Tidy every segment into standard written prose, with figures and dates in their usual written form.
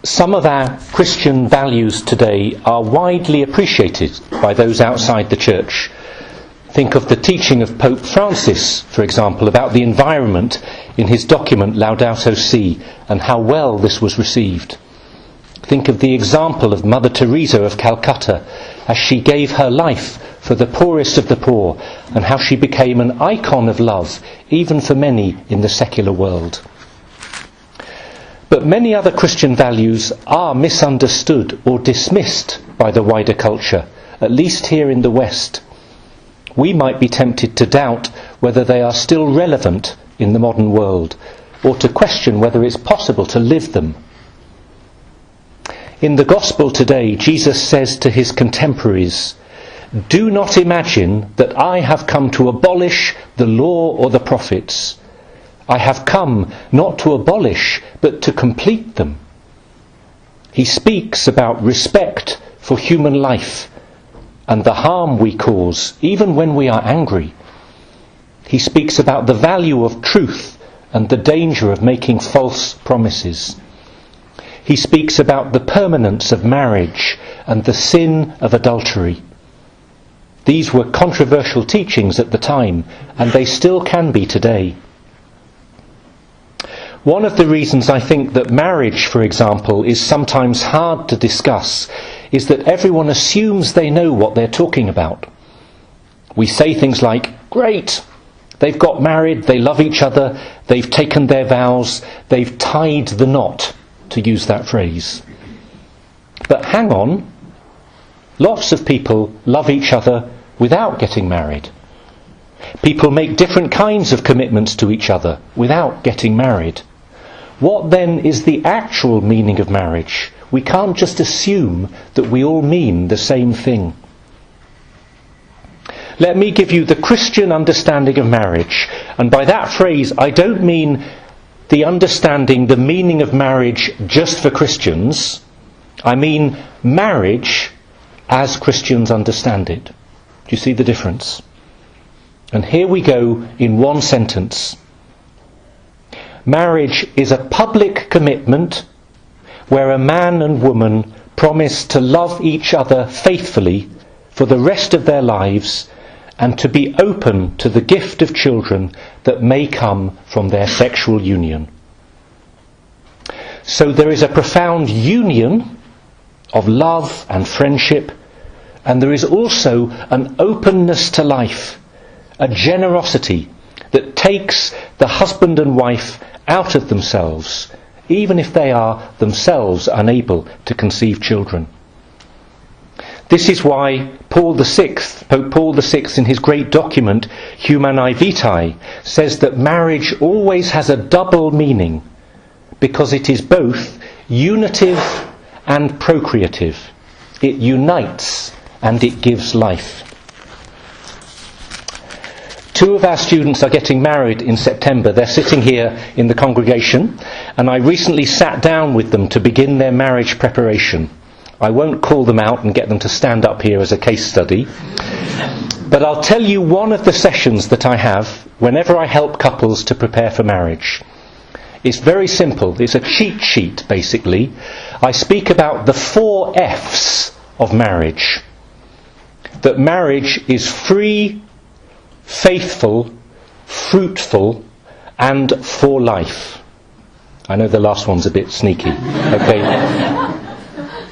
Some of our Christian values today are widely appreciated by those outside the church. Think of the teaching of Pope Francis, for example, about the environment in his document Laudato Si, and how well this was received. Think of the example of Mother Teresa of Calcutta, as she gave her life for the poorest of the poor, and how she became an icon of love, even for many in the secular world. But many other Christian values are misunderstood or dismissed by the wider culture, at least here in the West. We might be tempted to doubt whether they are still relevant in the modern world, or to question whether it's possible to live them. In the Gospel today, Jesus says to his contemporaries, "Do not imagine that I have come to abolish the law or the prophets. I have come not to abolish, but to complete them." He speaks about respect for human life and the harm we cause, even when we are angry. He speaks about the value of truth and the danger of making false promises. He speaks about the permanence of marriage and the sin of adultery. These were controversial teachings at the time, and they still can be today. One of the reasons I think that marriage, for example, is sometimes hard to discuss is that everyone assumes they know what they're talking about. We say things like, "Great, they've got married, they love each other, they've taken their vows, they've tied the knot," to use that phrase. But hang on, lots of people love each other without getting married. People make different kinds of commitments to each other without getting married. What then is the actual meaning of marriage? We can't just assume that we all mean the same thing. Let me give you the Christian understanding of marriage. And by that phrase, I don't mean the understanding, the meaning of marriage just for Christians. I mean marriage as Christians understand it. Do you see the difference? And here we go in one sentence. Marriage is a public commitment where a man and woman promise to love each other faithfully for the rest of their lives and to be open to the gift of children that may come from their sexual union. So there is a profound union of love and friendship, and there is also an openness to life, a generosity that takes the husband and wife out of themselves, even if they are themselves unable to conceive children. This is why Pope Paul VI, in his great document Humanae Vitae, says that marriage always has a double meaning, because it is both unitive and procreative. It unites and it gives life. 2 of our students are getting married in September. They're sitting here in the congregation, and I recently sat down with them to begin their marriage preparation. I won't call them out and get them to stand up here as a case study, but I'll tell you one of the sessions that I have whenever I help couples to prepare for marriage. It's very simple. It's a cheat sheet, basically. I speak about the 4 F's of marriage. That marriage is free, faithful, fruitful, and for life. I know the last one's a bit sneaky. Okay.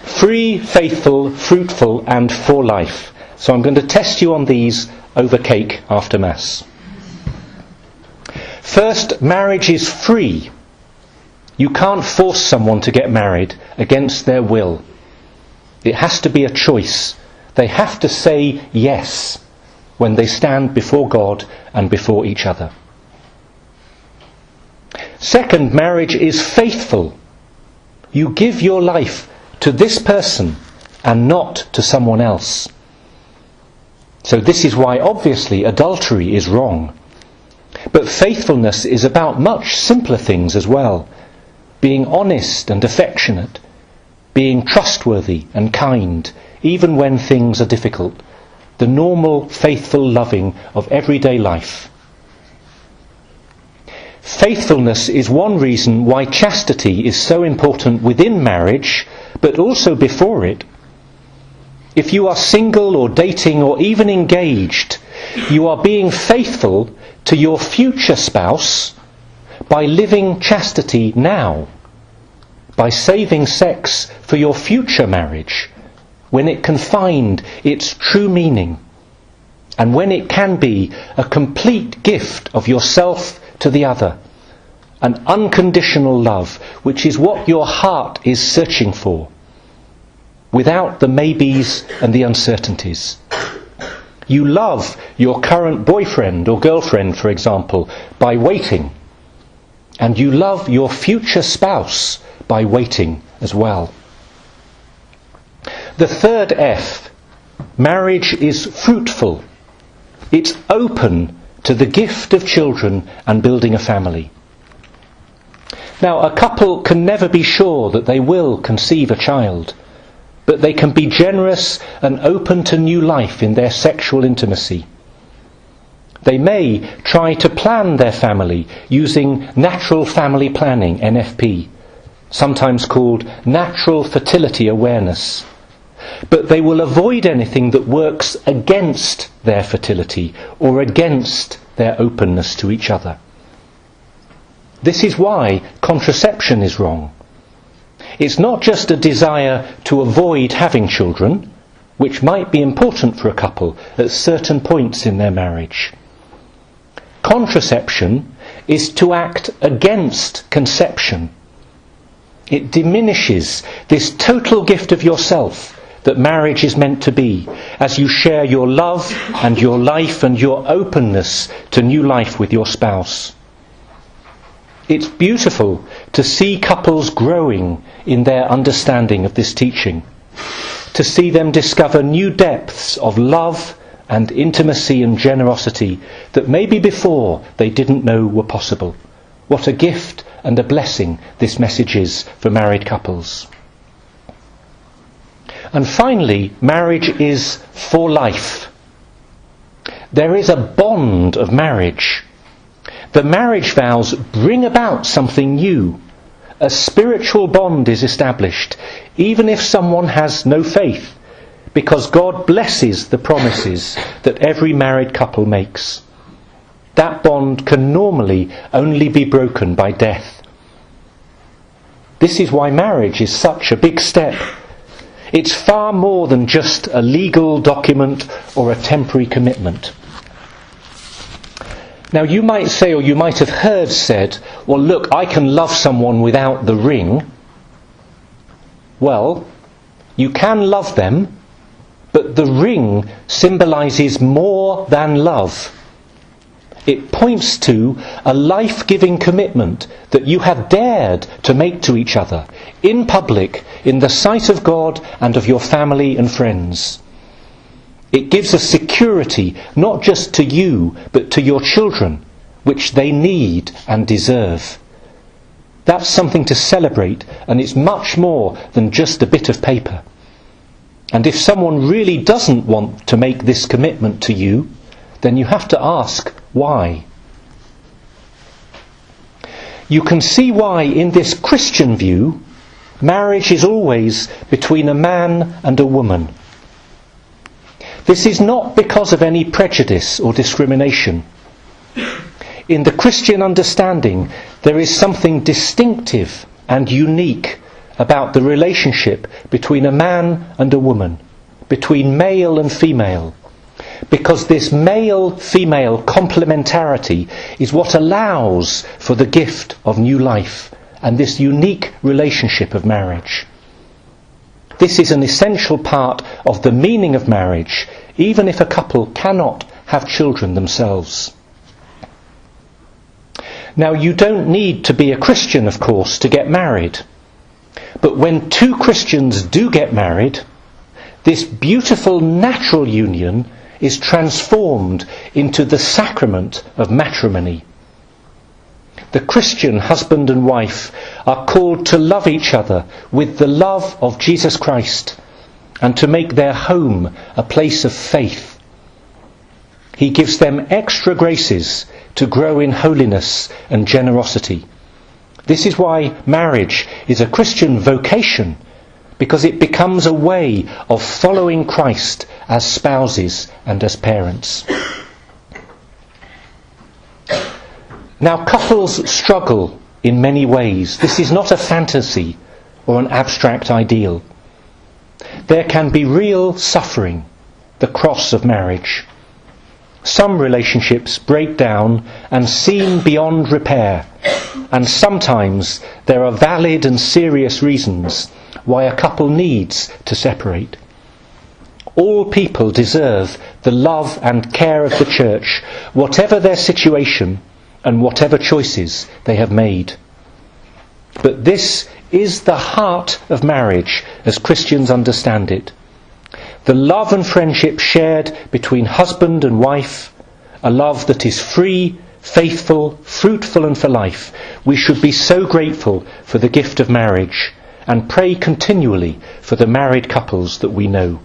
Free, faithful, fruitful, and for life. So I'm going to test you on these over cake after Mass. First, marriage is free. You can't force someone to get married against their will. It has to be a choice. They have to say yes when they stand before God and before each other. Second, marriage is faithful. You give your life to this person and not to someone else. So this is why, obviously, adultery is wrong. But faithfulness is about much simpler things as well. Being honest and affectionate, being trustworthy and kind, even when things are difficult. The normal, faithful loving of everyday life. Faithfulness is one reason why chastity is so important within marriage, but also before it. If you are single or dating or even engaged, you are being faithful to your future spouse by living chastity now, by saving sex for your future marriage, when it can find its true meaning, and when it can be a complete gift of yourself to the other, an unconditional love, which is what your heart is searching for, without the maybes and the uncertainties. You love your current boyfriend or girlfriend, for example, by waiting, and you love your future spouse by waiting as well. The third F, marriage is fruitful. It's open to the gift of children and building a family. Now, a couple can never be sure that they will conceive a child, but they can be generous and open to new life in their sexual intimacy. They may try to plan their family using natural family planning, NFP, sometimes called natural fertility awareness. But they will avoid anything that works against their fertility or against their openness to each other. This is why contraception is wrong. It's not just a desire to avoid having children, which might be important for a couple at certain points in their marriage. Contraception is to act against conception. It diminishes this total gift of yourself that marriage is meant to be, as you share your love and your life and your openness to new life with your spouse. It's beautiful to see couples growing in their understanding of this teaching, to see them discover new depths of love and intimacy and generosity that maybe before they didn't know were possible. What a gift and a blessing this message is for married couples. And finally, marriage is for life. There is a bond of marriage. The marriage vows bring about something new. A spiritual bond is established, even if someone has no faith, because God blesses the promises that every married couple makes. That bond can normally only be broken by death. This is why marriage is such a big step. It's far more than just a legal document or a temporary commitment. Now you might say, or you might have heard said, well look, I can love someone without the ring. Well, you can love them, but the ring symbolises more than love. It points to a life-giving commitment that you have dared to make to each other, in public, in the sight of God and of your family and friends. It gives a security, not just to you, but to your children, which they need and deserve. That's something to celebrate, and it's much more than just a bit of paper. And if someone really doesn't want to make this commitment to you, then you have to ask why. You can see why in this Christian view, marriage is always between a man and a woman. This is not because of any prejudice or discrimination. In the Christian understanding, there is something distinctive and unique about the relationship between a man and a woman, between male and female, because this male-female complementarity is what allows for the gift of new life and this unique relationship of marriage. This is an essential part of the meaning of marriage, even if a couple cannot have children themselves. Now, you don't need to be a Christian, of course, to get married. But when two Christians do get married, this beautiful natural union is transformed into the sacrament of matrimony. The Christian husband and wife are called to love each other with the love of Jesus Christ and to make their home a place of faith. He gives them extra graces to grow in holiness and generosity. This is why marriage is a Christian vocation, because it becomes a way of following Christ as spouses and as parents. Now, couples struggle in many ways. This is not a fantasy or an abstract ideal. There can be real suffering, the cross of marriage. Some relationships break down and seem beyond repair, and sometimes there are valid and serious reasons why a couple needs to separate. All people deserve the love and care of the church, whatever their situation and whatever choices they have made. But this is the heart of marriage as Christians understand it. The love and friendship shared between husband and wife, a love that is free, faithful, fruitful and for life. We should be so grateful for the gift of marriage and pray continually for the married couples that we know.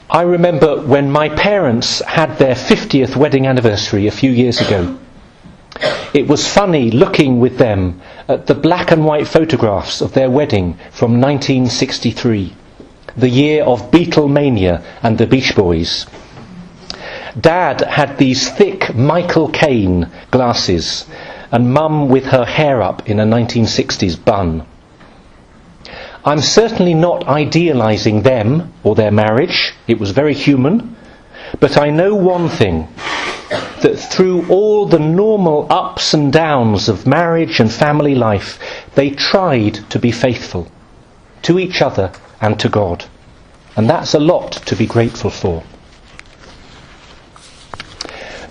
I remember when my parents had their 50th wedding anniversary a few years ago. It was funny looking with them at the black and white photographs of their wedding from 1963, the year of Beatlemania and the Beach Boys. Dad had these thick Michael Caine glasses, and Mum with her hair up in a 1960s bun. I'm certainly not idealising them or their marriage. It was very human. But I know one thing, that through all the normal ups and downs of marriage and family life, they tried to be faithful to each other and to God. And that's a lot to be grateful for.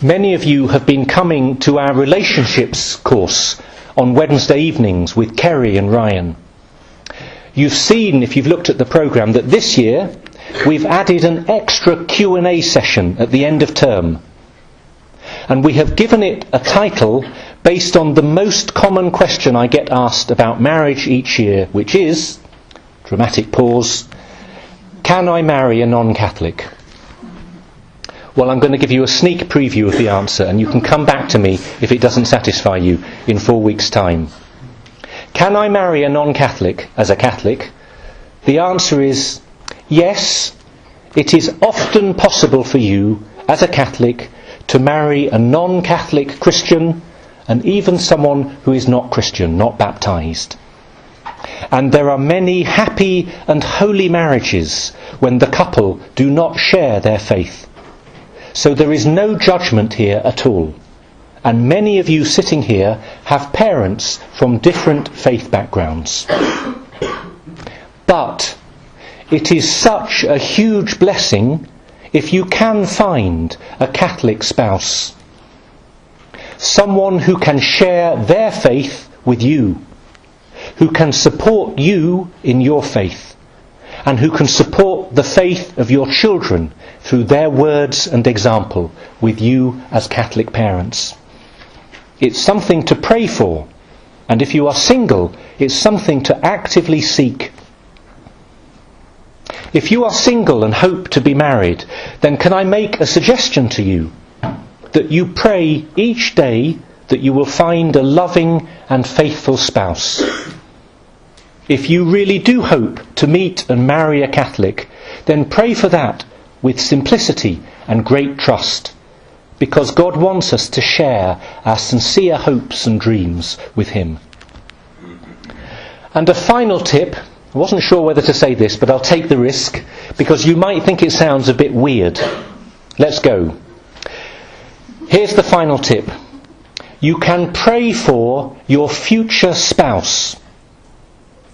Many of you have been coming to our relationships course on Wednesday evenings with Kerry and Ryan. You've seen, if you've looked at the programme, that this year we've added an extra Q&A session at the end of term. And we have given it a title based on the most common question I get asked about marriage each year, which is, dramatic pause, can I marry a non-Catholic? Well, I'm going to give you a sneak preview of the answer, and you can come back to me if it doesn't satisfy you in 4 weeks' time. Can I marry a non-Catholic as a Catholic? The answer is yes. It is often possible for you as a Catholic to marry a non-Catholic Christian and even someone who is not Christian, not baptised. And there are many happy and holy marriages when the couple do not share their faith. So there is no judgment here at all. And many of you sitting here have parents from different faith backgrounds. But it is such a huge blessing if you can find a Catholic spouse. Someone who can share their faith with you, who can support you in your faith, and who can support the faith of your children through their words and example with you as Catholic parents. It's something to pray for, and if you are single, it's something to actively seek. If you are single and hope to be married, then can I make a suggestion to you? That you pray each day that you will find a loving and faithful spouse. If you really do hope to meet and marry a Catholic, then pray for that with simplicity and great trust, because God wants us to share our sincere hopes and dreams with Him. And a final tip, I wasn't sure whether to say this, but I'll take the risk, because you might think it sounds a bit weird. Let's go. Here's the final tip. You can pray for your future spouse,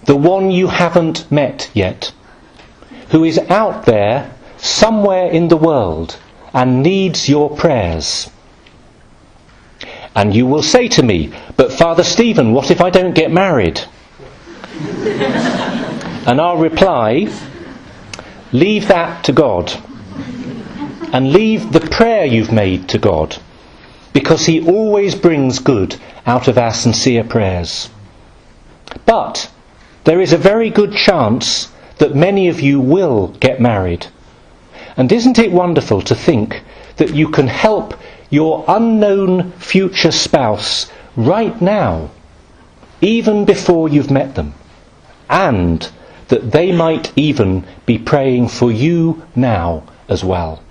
the one you haven't met yet, who is out there somewhere in the world and needs your prayers. And you will say to me, but Father Stephen, what if I don't get married? And I'll reply, leave that to God. And leave the prayer you've made to God, because He always brings good out of our sincere prayers. But there is a very good chance that many of you will get married. And isn't it wonderful to think that you can help your unknown future spouse right now, even before you've met them, and that they might even be praying for you now as well.